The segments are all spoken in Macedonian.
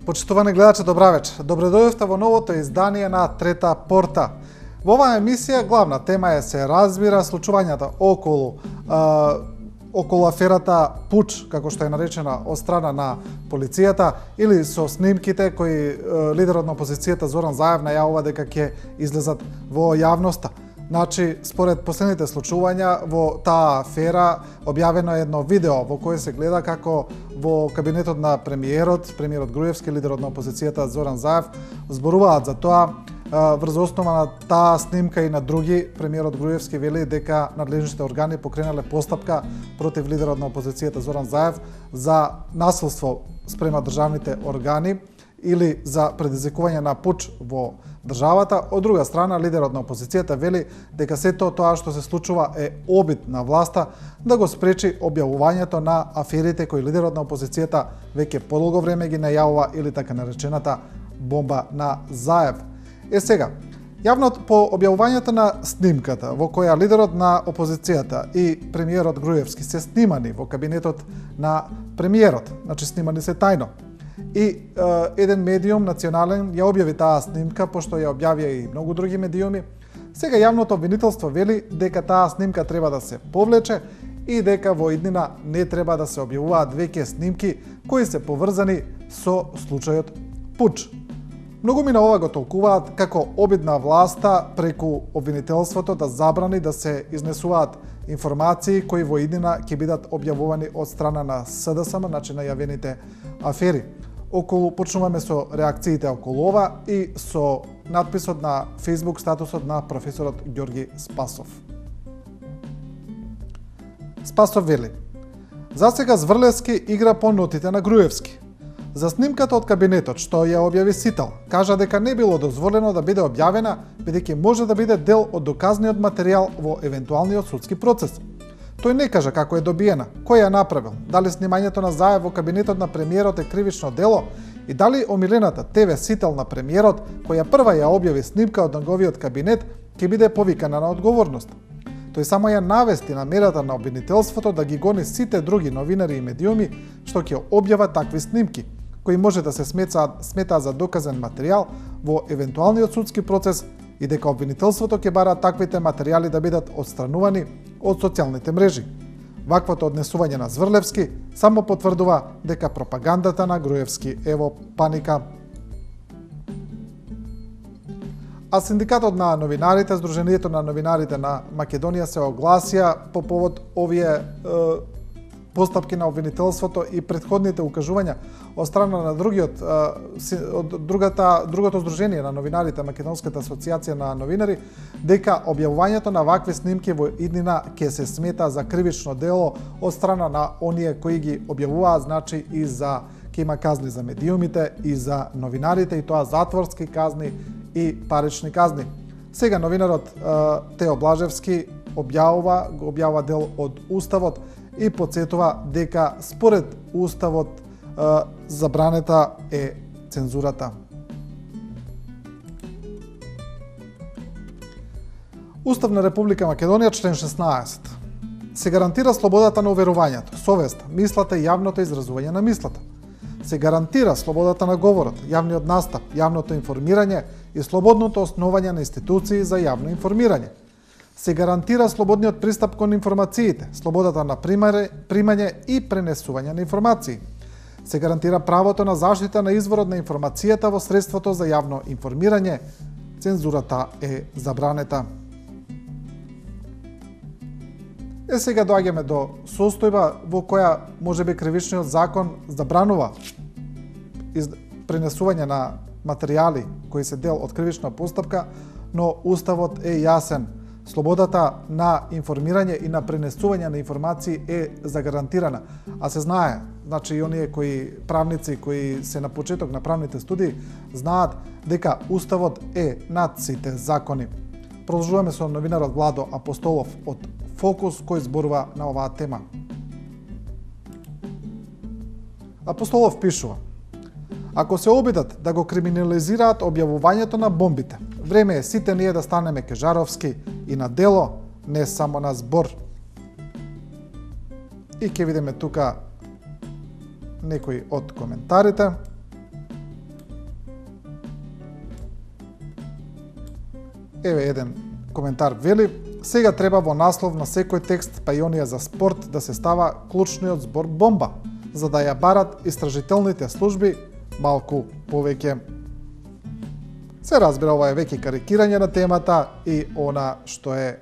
Почитувани гледачи, добра вечер. Добредојавте во новото издание на Трета порта. Во оваа емисија главна тема се разбира случувањата околу аферата Пуч, како што е наречена од страна на полицијата, или со снимките кои лидерот на опозицијата Зоран Заев најавува дека ќе излезат во јавноста. Значи, според последните случувања во таа афера објавено е едно видео во кое се гледа како во кабинетот на премиерот Груевски, лидерот на опозицијата Зоран Заев, зборуваат за тоа. Врз основа на таа снимка и на други, премиерот Груевски вели дека надлежните органи покренале постапка против лидерот на опозицијата Зоран Заев за насилство спрема државните органи или за предизвикување на пуч во државата. Од друга страна, лидерот на опозицијата вели дека сето тоа што се случува е обид на власта да го спречи објавувањето на аферите кои лидерот на опозицијата веќе подолго време ги најавува, или така наречената бомба на Заев. Сега, јавно по објавувањето на снимката во која лидерот на опозицијата и премиерот Груевски се снимани во кабинетот на премиерот, значи снимани се тајно. И еден медиум национален ја објави таа снимка, пошто ја објавија и многу други медиуми. Сега јавното обвинителство вели дека таа снимка треба да се повлече и дека во иднина не треба да се објавуваат веќе снимки кои се поврзани со случајот Пуч. Многу на ова го толкуваат како обид на власта преку обвинителството да забрани да се изнесуваат информации кои во иднина ќе бидат објавувани од страна на СДСМ, значи најавените афери. Почнуваме со реакциите околу ова и со надписот на Facebook статусот на професорот Ѓорги Спасов. Спасов вели: "За сега Зврлевски игра по нотите на Груевски. За снимката од кабинетот што ја објави Сител, кажа дека не било дозволено да биде објавена, бидејќи може да биде дел од доказниот материјал во евентуалниот судски процес. Тој не кажа како е добиена, кој ја направил, дали снимањето на Заев во кабинетот на премиерот е кривично дело и дали омилената ТВ Сител на премиерот, која прва ја објави снимка од неговиот кабинет, ќе биде повикана на одговорност. Тој само ја навести намерата на обвинителството да ги гони сите други новинари и медиуми што ќе објават такви снимки, кои може да се сметаат за доказен материјал во евентуалниот судски процес и дека обвинителството ќе бара таквите материјали да бидат отстранувани од социјалните мрежи. Ваквото однесување на Зврлевски само потврдува дека пропагандата на Груевски е во паника." А синдикатот на новинарите, Сдруженијето на новинарите на Македонија се огласија по повод овие постапки на обвинителството и претходните укажувања од страна на другото здружение на новинарите, Македонската асоциација на новинари, дека објавувањето на вакви снимки во иднина ќе се смета за кривично дело од страна на оние кои ги објавуваат, значи и за ќе има казни за медиумите и за новинарите, и тоа затворски казни и парични казни. Сега новинарот Тео Блажевски објавува дел од Уставот и потсетува дека според Уставот забранета е цензурата. Устав на Република Македонија, член 16. Се гарантира слободата на уверувањето, совеста, мислата и јавното изразување на мислата. Се гарантира слободата на говорот, јавниот настап, јавното информирање и слободното основање на институции за јавно информирање. Се гарантира слободниот пристап кон информациите, слободата на примање и пренесување на информации. Се гарантира правото на заштита на изворот на информацијата во средството за јавно информирање. Цензурата е забранета. Сега доаѓаме до состојба во која можеби кривичниот закон забранува пренесување на материјали кои се дел од кривична постапка, но Уставот е јасен. Слободата на информирање и на пренесување на информации е загарантирана. А се знае, значи и оние правници кои се на почеток на правните студии знаат дека Уставот е над сите закони. Продолжуваме со новинарот Владо Апостолов од Фокус кој зборува на оваа тема. Апостолов пишува: "Ако се обидат да го криминализираат објавувањето на бомбите, време е сите ние да станеме кежаровски и на дело, не само на збор." И ќе видиме тука некои од коментарите. Еве еден коментар вели: сега треба во наслов на секој текст, па и оние за спорт, да се става клучниот збор бомба, за да ја барат истражителните служби малку повеќе. Се разбира, ова е веќе карикирање на темата и она што е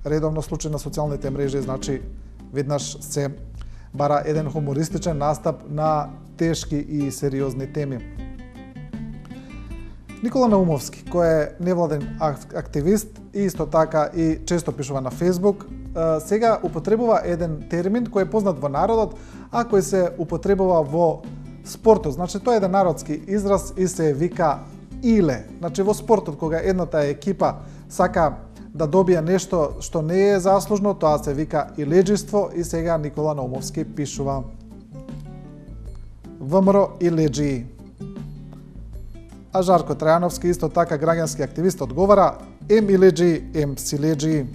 редовно случај на социјалните мрежи, значи веднаш се бара еден хумористичен настап на тешки и сериозни теми. Никола Наумовски, кој е невладен активист и исто така и често пишува на Facebook, сега употребува еден термин кој е познат во народот, а кој се употребува во спортот. Значи, тоа е еден народски израз и се вика иле. Значи, во спортот, кога едната екипа сака да добие нешто што не е заслужно, тоа се вика илеџиство и сега Никола Наумовски пишува ВМРО илеџии. А Жарко Трајановски, исто така граѓански активист, одговара: ем илеџии, ем силеџии.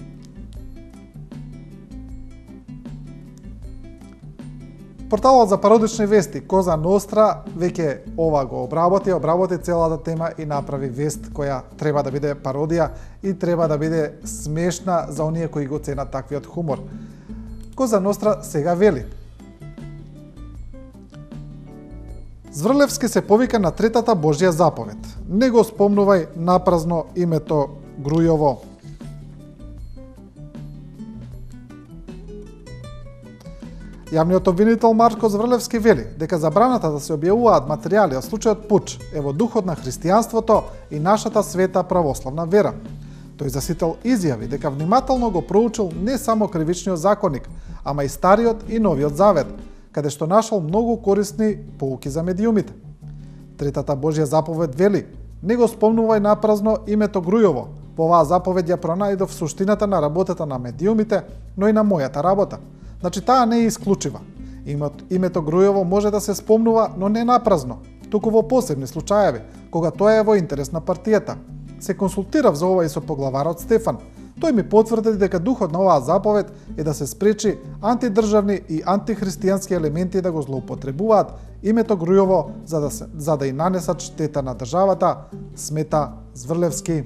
Порталот за пародични вести Коза Ностра веќе ова го обработи целата тема и направи вест која треба да биде пародија и треба да биде смешна за оние кои го ценат таквиот хумор. Коза Ностра сега вели: Зврлевски се повика на третата Божја заповед. Не го спомнувај напразно името Грујово. Јавниот обвинител Марко Зврлевски вели дека забраната да се објавуваат материјали од случајот Пуч е во духот на христијанството и нашата света православна вера. Тој засител изјави дека внимателно го проучил не само кривичниот законник, ама и Стариот и Новиот Завет, каде што нашол многу корисни поуки за медиумите. Третата Божја заповед вели: не го спомнувај напразно името Грујово. По оваа заповед ја пронајдов суштината на работата на медиумите, но и на мојата работа. Значи, таа не е исклучива. Името Грујово може да се спомнува, но не напразно, туку во посебни случаеви, кога тоа е во интерес на партијата. Се консултирав за ова и со поглаварот Стефан. Тој ми потврди дека духот на оваа заповед е да се спречи антидржавни и антихристијански елементи да го злоупотребуваат името Грујово за да и нанесат штета на државата, смета Зврлевски.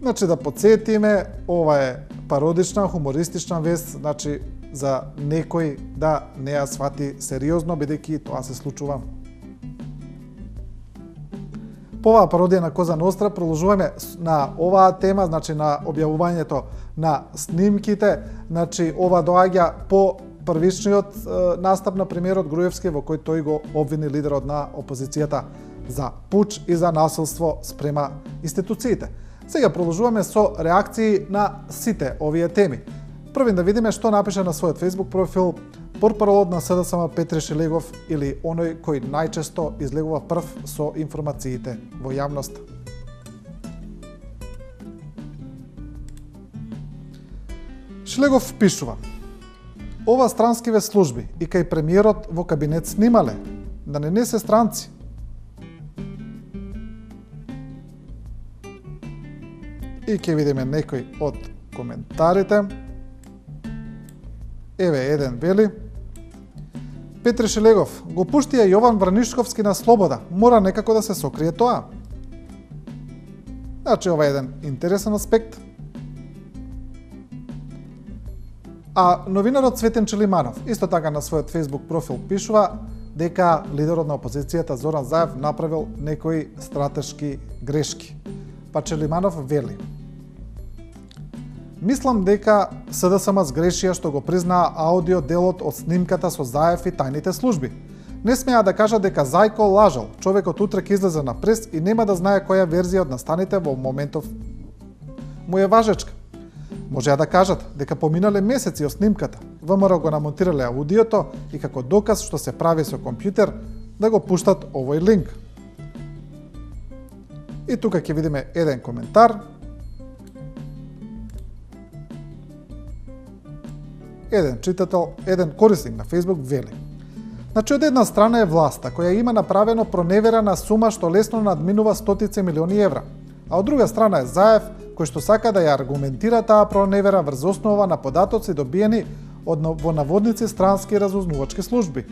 Значи, да подсетиме, ова е пародична, хумористична вест, значи за некој да не ја свати сериозно, бидејќи тоа се случува. По оваа пародија на Коза Ностра продолжуваме на оваа тема, значи на објавувањето на снимките. Значи, ова доаѓа по првичниот настап на премиерот Груевски, во кој тој го обвини лидерот на опозицијата за пуч и за насилство спрема институциите. Сега продолжуваме со реакции на сите овие теми. Првин да видиме што напише на својот Facebook профил портпаролот на СДСМ Петре Шелегов, или оној кој најчесто излегува прв со информациите во јавност. Шелегов пишува: ова странскиве служби и кај премиерот во кабинет снимале, да не се странци. И ќе видиме некои од коментарите. Еве еден вели: Петре Шелегов, го пуштија Јован Вранишковски на слобода, мора некако да се сокрие тоа. Значи, ова е еден интересен аспект. А новинарот Цветен Челиманов исто така на својот Facebook профил пишува дека лидерот на опозицијата Зоран Заев направил некои стратешки грешки. Па Челиманов вели: мислам дека СДСМ сгрешија што го признаа аудио делот од снимката со Заев и тајните служби. Не смеа да кажа дека Зајко лажал. Човекот утре ќе излезе на прес и нема да знае која верзија од настаните во моментов му е важечка. Можеа да кажат дека поминале месеци од снимката. ВМРО го намонтирале аудиото и како доказ што се прави со компјутер да го пуштат овој линк. И тука ќе видиме еден коментар. Еден читател, еден корисник на Facebook вели: значи, од една страна е власта, која има направено проневера на сума што лесно надминува стотици милиони евра, а од друга страна е Заев, кој што сака да ја аргументира таа проневера врз основа на податоци добиени од во наводници странски разузнавачки служби.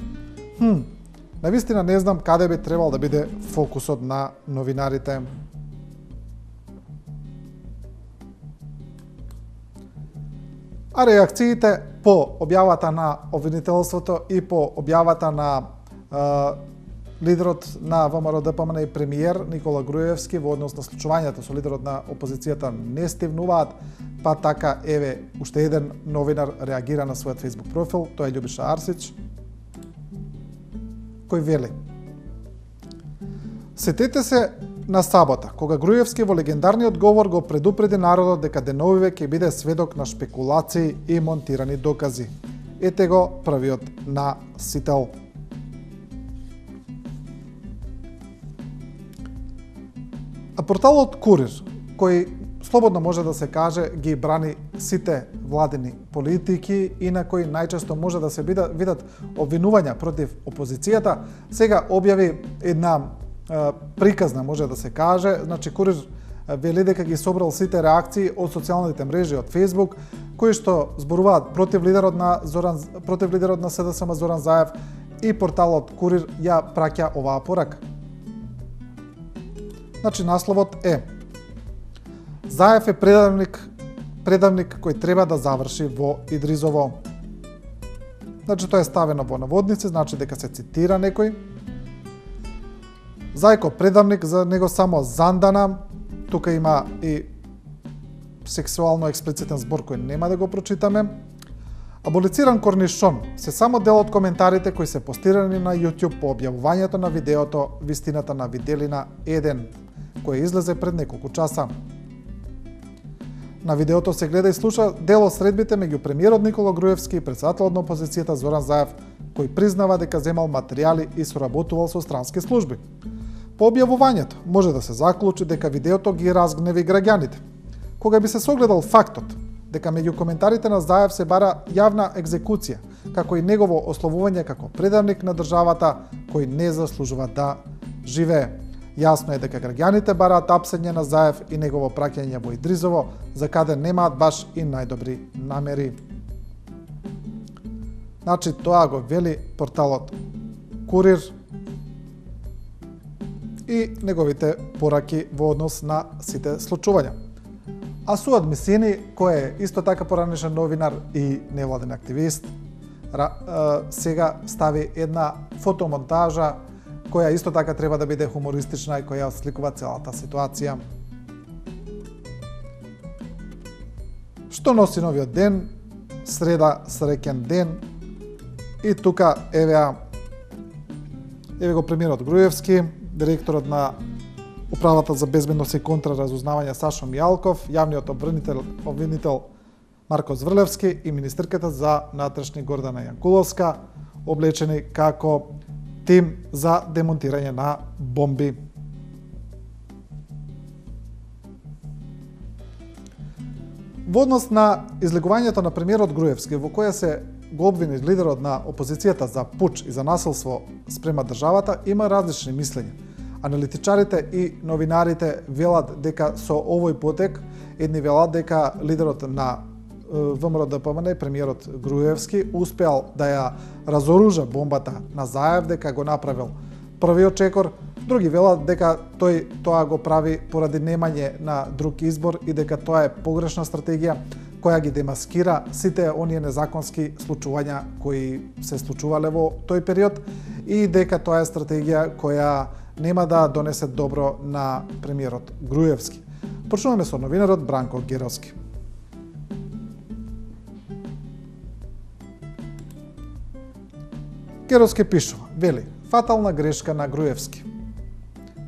Навистина не знам каде би требал да биде фокусот на новинарите. А реакциите по објавата на обвинителството и по објавата на лидерот на ВМРО-ДПМН и премиер Никола Груевски во однос на случувањето со лидерот на опозицијата не стивнуваат, па така еве уште еден новинар реагира на својот Facebook профил, тоа е Љубиша Арсич, кој вели: сетете се на сабота, кога Груевски во легендарниот говор го предупреди народот дека деновиве ќе биде сведок на шпекулации и монтирани докази. Ете го првиот насител. А порталот Курир, кој слободно може да се каже ги брани сите владини политики и на кој најчесто може да се видат обвинувања против опозицијата, сега објави една приказна, може да се каже. Значи, Курир вели дека ги собрал сите реакции од социјалните мрежи, од Facebook, кои што зборуваат против лидерот на СДСМ Зоран Заев, и порталот Курир ја праќа оваа порака. Значи, насловот е: Заев е предавник кој треба да заврши во Идризово. Значи, тоа е ставено во наводници, значи дека се цитира некој. Зајко предавник, за него само зандана. Тука има и сексуално експлицитен збор кој нема да го прочитаме. Аболициран корнишон се само дел од коментарите кои се постирани на YouTube по објавувањето на видеото Вистината на Виделина 1, кој излезе пред неколку часа. На видеото се гледа и слуша дел од средбите меѓу премиерот Никола Груевски и претседателот на опозицијата Зоран Заев, кој признава дека земал материјали и соработувал со странски служби. По објавувањето може да се заклучи дека видеото ги разгневи граѓаните. Кога би се согледал фактот дека меѓу коментарите на Заев се бара јавна екзекуција, како и негово ословување како предавник на државата кој не заслужува да живее. Јасно е дека граѓаните бараат апсење на Заев и негово праќање во Идризово, за каде немаат баш и најдобри намери. Значи, тоа го вели порталот Курир и неговите пораки во однос на сите случувања. А Суад Мисини, кој е исто така поранешен новинар и невладен активист, сега стави една фотомонтажа која исто така треба да биде хумористична и која осликува целата ситуација. Што носи новиот ден? Среда, среќен ден. И тука еве го премиерот Груевски, директорот на Управата за безбедност и контраразузнавање Сашо Мијалков, јавниот обвинител Марко Зврлевски и министерката за внатрешни Гордана Јанкуловска, облечени како тим за демонтирање на бомби. Во однос на излегувањето на премиерот Груевски, во која се го обвини лидерот на опозицијата за пуч и за насилство спрема државата, има различни мислења. Аналитичарите и новинарите велат дека со овој потек, едни велат дека лидерот на ВМРО-ДПМН, премиерот Груевски, успеал да ја разоружа бомбата на Заев, дека го направил првиот чекор. Други велат дека тој тоа го прави поради немање на друг избор и дека тоа е погрешна стратегија која ги демаскира сите оние незаконски случувања кои се случувале во тој период и дека тоа е стратегија која нема да донесе добро на премиерот Груевски. Почнуваме со новинарот Бранко Геровски. Геровски пишува, вели: фатална грешка на Груевски.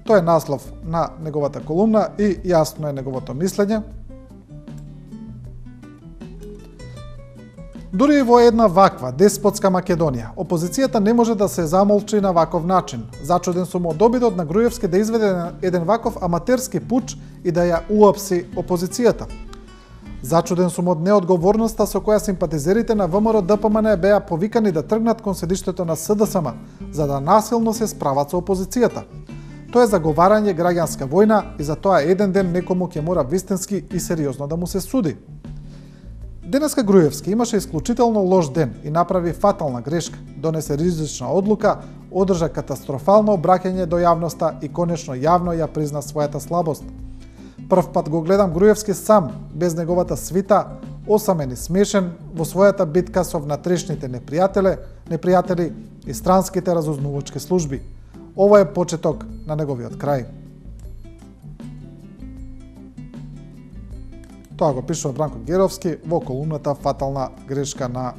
Тоа е наслов на неговата колумна и јасно е неговото мислење. Дури и во една ваква деспотска Македонија, опозицијата не може да се замолчи на ваков начин. Зачуден сум од обидот на Груевски да изведе еден ваков аматерски пуч и да ја уапси опозицијата. Зачуден сум од неодговорноста со која симпатизерите на ВМРО-ДПМН беа повикани да тргнат кон седиштето на СДСМ, за да насилно се справат со опозицијата. Тоа е заговарање граѓанска војна и за тоа еден ден некому ќе мора вистински и сериозно да му се суди. Денеска Груевски имаше исклучително лош ден и направи фатална грешка, донесе ризична одлука, одржа катастрофално обраќање до јавноста и конечно јавно ја призна својата слабост. Прв пат го гледам Груевски сам, без неговата свита, осамен и смешен во својата битка со внатрешните непријатели и странските разузнавачки служби. Ова е почеток на неговиот крај. Тоа го пишува Бранко Геровски во колумната "Фатална грешка на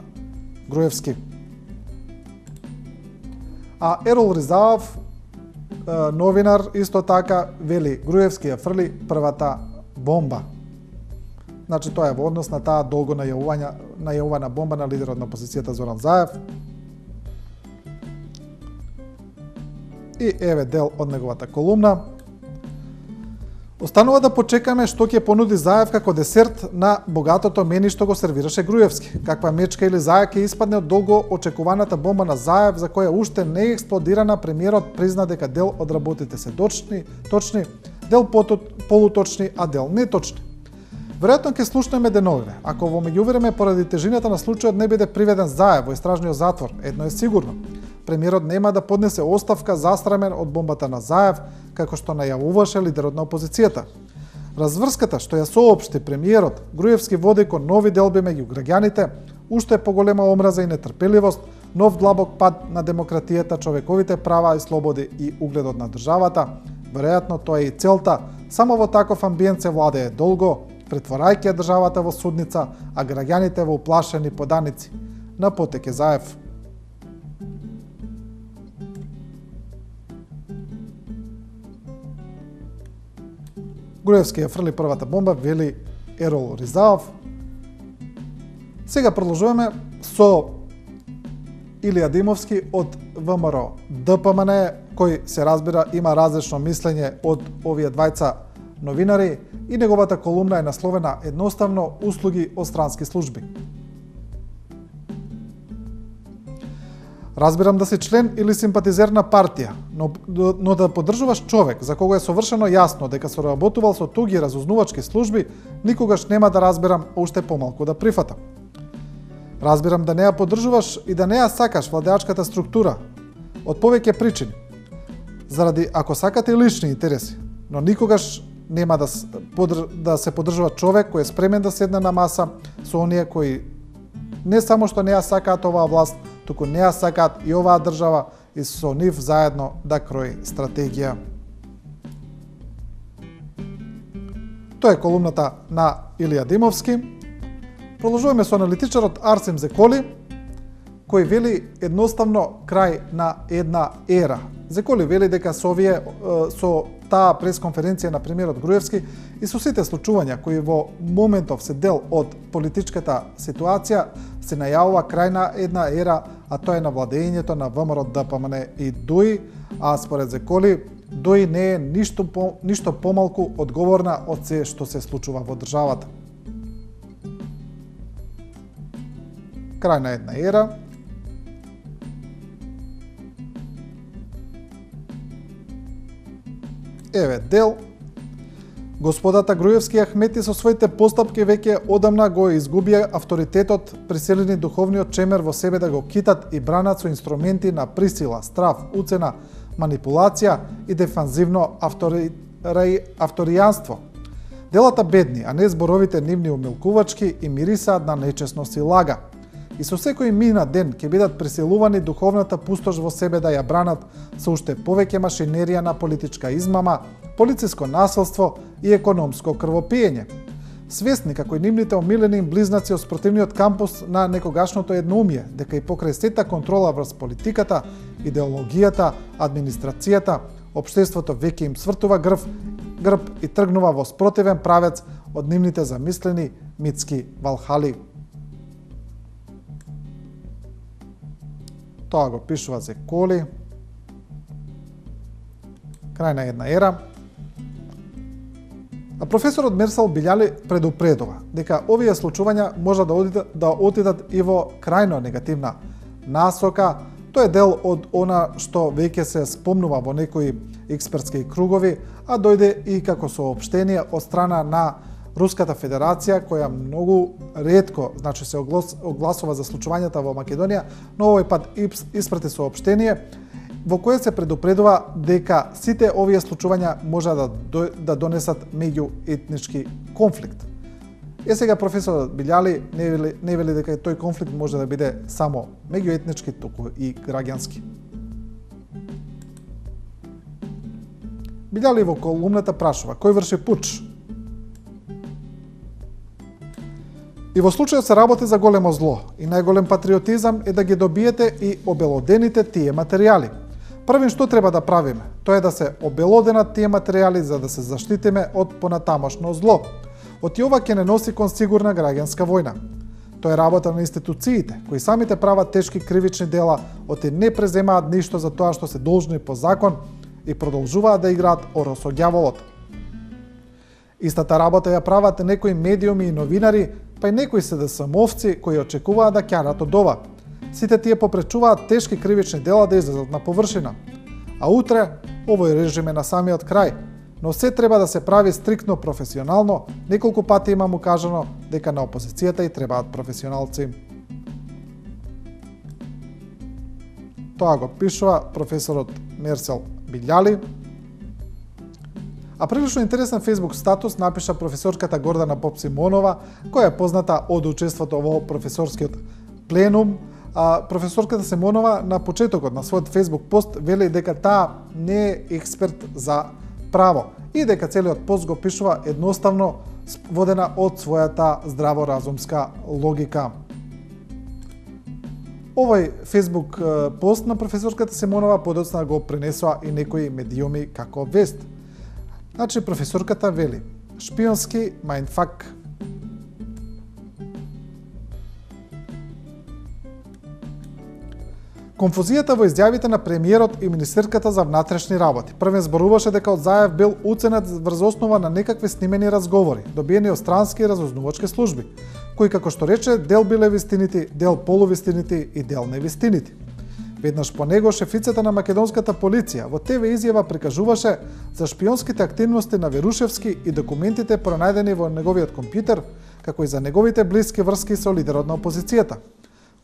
Груевски". А Ерол Ризаов, новинар, исто така вели Груевски ја фрли првата бомба. Значи тоа е во однос на таа долго најавувана бомба на лидерот на опозицијата Зоран Заев. И еве дел од неговата колумна. Останува да почекаме што ќе понуди Заев како десерт на богатото мени што го сервираше Груевски. Каква мечка или зајак ќе испадне од долго очекуваната бомба на Заев, за која уште не е експлодирана. Премиерот призна дека дел од работите се точни, дел полуточни, а дел неточни. Веројатно ќе слушнеме деновиве. Ако во меѓувреме поради тежината на случајот не биде приведен Заев во истражниот затвор, едно е сигурно. Премиерот нема да поднесе оставка засрамен од бомбата на Заев, како што најавуваше лидерот на опозицијата. Разврската што ја соопшти премиерот Груевски води кон нови делби меѓу граѓаните, уште поголема омраза и нетрпеливост, нов длабок пад на демократијата, човековите права и слободи и угледот на државата. Веројатно тоа е и целта. Само во таков амбиент се владее долго, претворајќи ја државата во судница, а граѓаните во уплашени поданици. На потек е Заев. Груевски ја фрли првата бомба, вели Ерол Ризаов. Сега продолжуваме со Илија Димовски од ВМРО ДПМН, кој се разбира има различно мислење од овие двајца новинари и неговата колумна е насловена едноставно "Услуги од странски служби". Разбирам да си член или симпатизер на партија, но да поддржуваш човек за кого е совршено јасно дека соработувал со туги разузнавачки служби, никогаш нема да разбирам, уште помалку да прифатам. Разбирам да не ја поддржуваш и да не ја сакаш владеачката структура од повеќе причини. Заради ако сакате лични интереси, но никогаш нема да се поддржува човек кој е спремен да седне на маса со оние кои не само што не ја сакаат оваа власт, туку не ја сакаат и оваа држава и со нив заедно да крои стратегија. Тоа е колумната на Илија Димовски. Продолжуваме со аналитичарот Арсим Зеколи, кој вели едноставно крај на една ера. Зеколи вели дека со таа пресконференција на премиерот Груевски и со сите случувања кои во моментов се дел од политичката ситуација, се најавува крај на една ера, а тоа е на владењето на ВМРО ДПМН и ДУИ, а според Зеколи, ДУИ не е ништо помалку одговорна од се што се случува во државата. Крај на една ера. Еве дел. Господата Груевски и Ахмети со своите постапки веќе одамна го изгубија авторитетот, приселени духовниот чемер во себе да го китат и бранат со инструменти на присила, страв, уцена, манипулација и дефанзивно авторијанство. Делата бедни, а не зборовите нивни умилкувачки и мирисаат на нечесност и лага. И со секој мина ден ќе бидат преселувани духовната пустош во себе да ја бранат со уште повеќе машинерија на политичка измама, полициско насилство и економско крвопиење. Свесни како и нивните омилени им близнаци од спротивниот кампус на некогашното едноумие, дека и покрај сета контрола врз политиката, идеологијата, администрацијата, општеството веќе им свртува грб и тргнува во спротивен правец од нивните замислени митски валхали. Тоа го пишува Зеколи. Крај на една ера. А професорот Мерсал Билјали предупредува дека овие случувања може да отидат и во крајно негативна насока. Тоа е дел од она што веќе се спомнува во некои експертски кругови, а дојде и како соопштение од страна на Руската Федерација, која многу ретко, значи се огласува за случувањата во Македонија, но овој пат испрати соопштение во кое се предупредува дека сите овие случувања може да донесат меѓуетнички конфликт. Сега професорот Билјали не вели дека тој конфликт може да биде само меѓуетнички, туку и граѓански. Билјали во колумната прашува кој врши пуч. И во случајот се работи за големо зло и најголем патриотизам е да ги добиете и обелодените тие материјали. Првим што треба да правиме, тоа е да се обелоденат тие материјали за да се заштитиме од понатамошно зло. Оти ова ќе не носи кон сигурна граѓанска војна. Тоа е работа на институциите, кои самите прават тешки кривични дела, оти не преземаат ништо за тоа што се должни по закон и продолжуваат да играат оро со ѓаволот. Истата работа ја прават некои медиуми и новинари, па и некои СДСМовци кои очекуваат да ќарат од ова. Сите тие попречуваат тешки кривични дела да излезат на површина. А утре, овој режим е на самиот крај, но се треба да се прави стриктно професионално, неколку пати имам укажано дека на опозицијата и требаат професионалци. Тоа го пишува професорот Мерсел Билјали. А прилично интересен Facebook статус напиша професорката Гордана Попсимонова, која е позната од учеството во професорскиот пленум. Професорката Симонова на почетокот на својот Facebook пост вели дека таа не е експерт за право и дека целиот пост го пишува едноставно водена од својата здраворазумска логика. Овој Facebook пост на професорката Симонова подоцна го пренесува и некои медиуми како вест. Значи, професорката вели: шпионски мајндфак. Конфузијата во изјавите на премиерот и министерката за внатрешни работи. Првен зборуваше дека од Заев бил уценет врз основа на некакви снимени разговори, добиени од странски разузнавачки служби, кои, како што рече, дел биле вистинити, дел полувистинити и дел невистинити. Веднаш по него шефицата на македонската полиција во ТВ изјава прикажуваше за шпионските активности на Верушевски и документите пронајдени во неговиот компјутер, како и за неговите блиски врски со лидерот на опозицијата.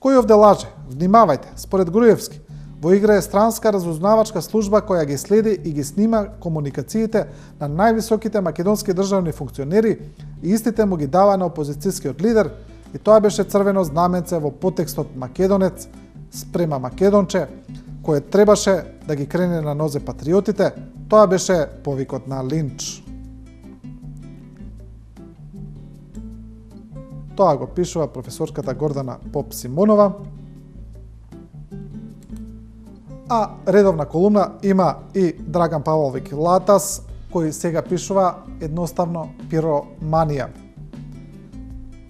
Кој овде лаже? Внимавајте, според Груевски, во игра е странска разузнавачка служба која ги следи и ги снима комуникациите на највисоките македонски државни функционери и истите му ги дава на опозицијскиот лидер, и тоа беше црвено знаменце во потекстот македонец спрема македонче, кое требаше да ги крене на нозе патриотите, тоа беше повикот на линч. Тоа го пишува професорката Гордана Попсимонова. А редовна колумна има и Драган Павловик Латас, кој сега пишува едноставно пироманија.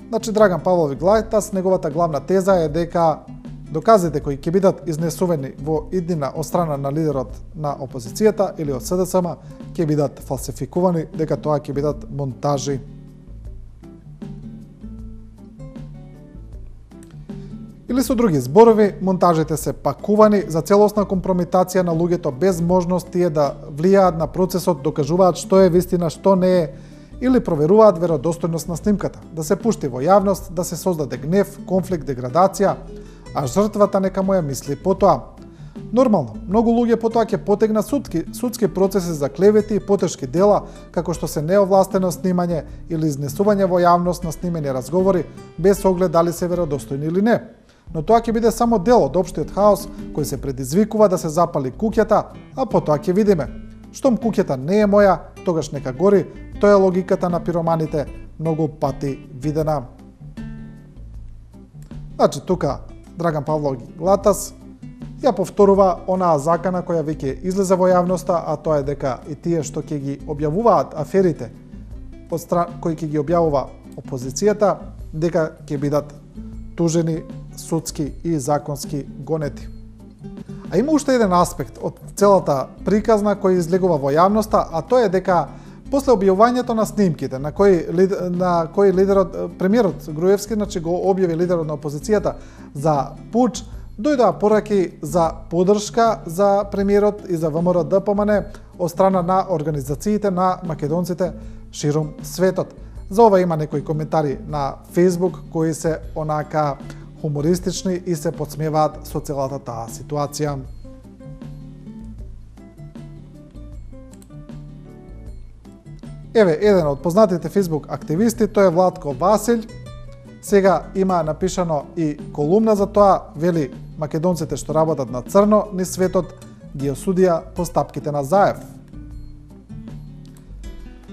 Значи, Драган Павловик Латас, неговата главна теза е дека доказите кои ќе бидат изнесувани во иднина од страна на лидерот на опозицијата или од СДСМ ќе бидат фалсификувани, дека тоа ќе бидат монтажи. Или со други зборови, монтажите се пакувани за целосна компрометација на луѓето без можност тие да влијаат на процесот, докажуваат што е вистина, што не е, или проверуваат веродостојност на снимката, да се пушти во јавност, да се создаде гнев, конфликт, деградација, а жртвата нека му ја мисли потоа. Нормално, многу луѓе потоа ќе потегнат судски процеси за клевети и потешки дела, како што се неовластено снимање или изнесување во јавност на снимени разговори, без оглед дали се веродостојни или не. Но тоа ќе биде само дел од општиот хаос кој се предизвикува да се запали куќата, а потоа ќе видиме. Штом куќата не е моја, тогаш нека гори, тоа е логиката на пироманите, многу пати видена. Значи, тука Драган Павловик Латас ја повторува онаа закана која веќе излезе во јавноста, а тоа е дека и тие што ќе ги објавуваат аферите, кои ќе ги објавува опозицијата, дека ќе бидат тужени судски и законски гонети. А има уште еден аспект од целата приказна кој излегува во јавноста, а тоа е дека после објавувањето на снимките на кој лидерот, премиерот Груевски, значи го објави лидерот на опозицијата за пуч, дојдоа пораки за поддршка за премиерот и за ВМРО ДПМН од страна на организациите на македонците ширум светот. За ова има некои коментари на Facebook кои се онака хумористични и се подсмеваат со целата таа ситуација. Еве, еден од познатите Facebook активисти, тој е Владко Василь, сега има напишано и колумна за тоа, вели македонците што работат на црно низ светот ги осудија постапките на Заев.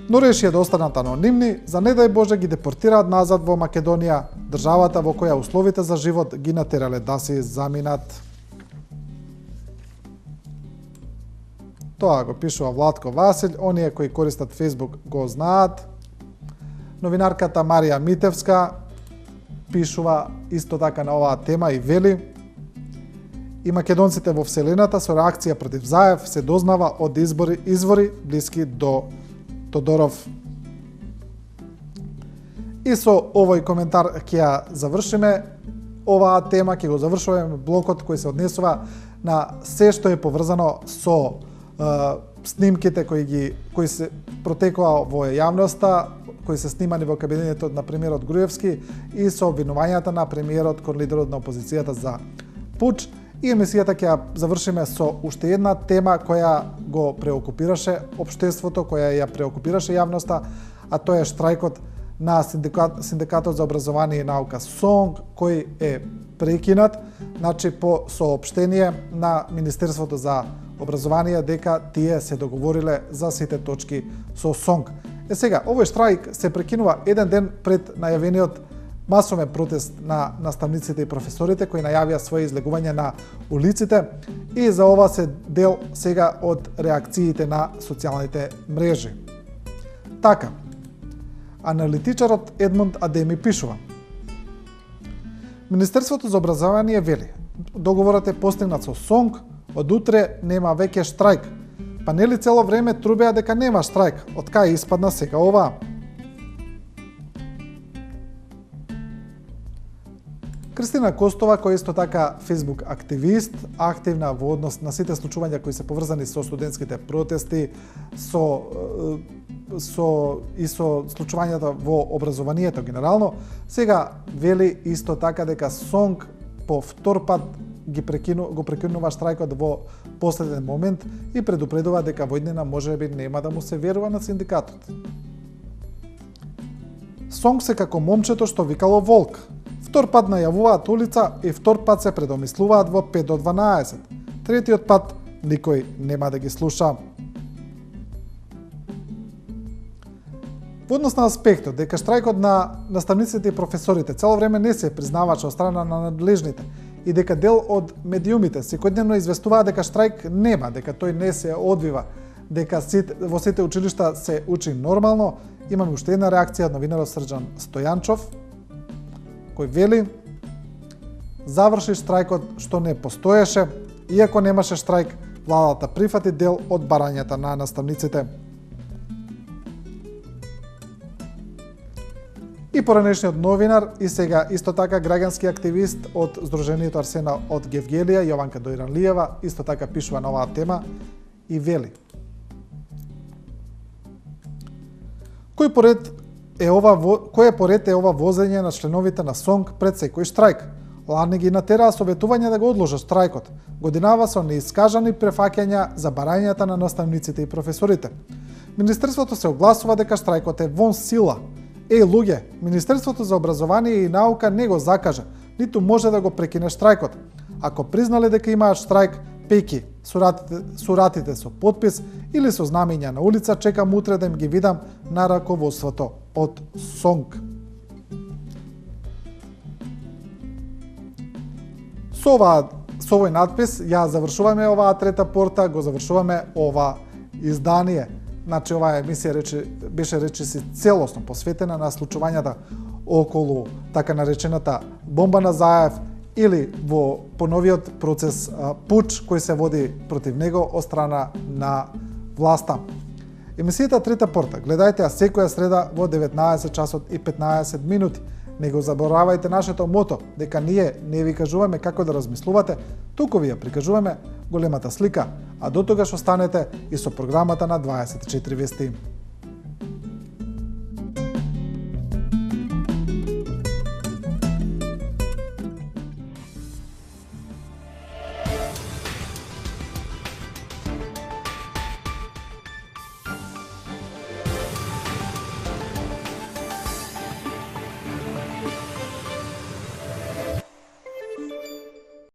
Но решија да останат анонимни, за не дај Боже ги депортираат назад во Македонија, државата во која условите за живот ги натерале да се заминат. Тоа го пишува Владко Василь, оние кои користат Facebook го знаат. Новинарката Марија Митевска пишува исто така на оваа тема и вели: и македонците во Вселената со реакција против Заев се дознава од извори блиски до Тодоров. И со овој коментар ќе ја завршиме оваа тема, ќе го завршуваме блокот кој се однесува на се што е поврзано со снимките кои се протекоа во јавноста, кои се снимани во кабинетот на премиерот Груевски и со обвинувањата на премиерот кон лидерот на опозицијата за пуч. И емисијата ќе ја завршиме со уште една тема која го преокупираше општеството, која ја преокупираше јавноста, а тоа е штрајкот на Синдикатот за образование и наука СОНГ, кој е прекинат, значи по соопштение на Министерството за образование дека тие се договориле за сите точки со СОНГ. Сега, овој штрајк се прекинува еден ден пред најавениот масовен протест на наставниците и професорите кои најавија своје излегување на улиците, и за ова се дел сега од реакциите на социјалните мрежи. Така, аналитичарот Едмунд Адеми пишува: Министерството за образование вели: договорот е постигнат со СОНГ, од утре нема веќе штрајк. Па нели цело време трубеа дека нема штрајк? Од кај испадна сега ова? Кристина Костова, која исто така Facebook активист, активна во однос на сите случувања кои се поврзани со студентските протести, со случувањата во образованието генерално, сега вели исто така дека СОНГ по втор пат го прекинува штрајкот во последен момент и предупредува дека во иднина можеби нема да му се верува на синдикатот. СОНГ се како момчето што викало волк. Втор пат најавуваат улица и втор пат се предомислуваат во 5 до 12. Третиот пат никој нема да ги слуша. Во однос на аспектот дека штрајкот на наставниците и професорите цело време не се признаваше од страна на надлежните и дека дел од медиумите секојдневно известуваат дека штрајк нема, дека тој не се одвива, дека во сите училишта се учи нормално, имаме уште една реакција од новинарот Срđan Стојанчов, кој вели: заврши штрајкот што не постоеше, иако немаше штрајк, владата прифати дел од барањата на наставниците. И поранешниот новинар и сега исто така граѓански активист од Сдруженијето Арсена од Гевгелија, Јованка Дојранлиева, исто така пишува на оваа тема и вели: кој е поред е ова возење на членовите на СОНГ пред секој штрајк? Ладни ги натераа советување да го одложат штрајкот. Годинава со неискажани префаќања за барањата на наставниците и професорите. Министерството се огласува дека штрајкот е вон сила. Луѓе, Министерството за образование и наука не го закажа, ниту може да го прекине штрајкот. Ако признале дека имаат штрајк, пејки суратите со подпис или со знамења на улица, чекам утре да им ги видам на раководството од СОНГ. Со овој надпис ја завршуваме оваа трета порта, го завршуваме ова издание. Значи, оваа емисија беше речиси целосно посветена на случувањата околу така наречената бомба на Заев или во поновиот процес пуч кој се води против него од страна на власта. Емисијата Трета порта гледајте ја секоја среда во 19 часот и 15 минути. Не го заборавајте нашето мото, дека ние не ви кажуваме како да размислувате, туку ви ја прикажуваме големата слика, а до тогаш останете и со програмата на 24 вести.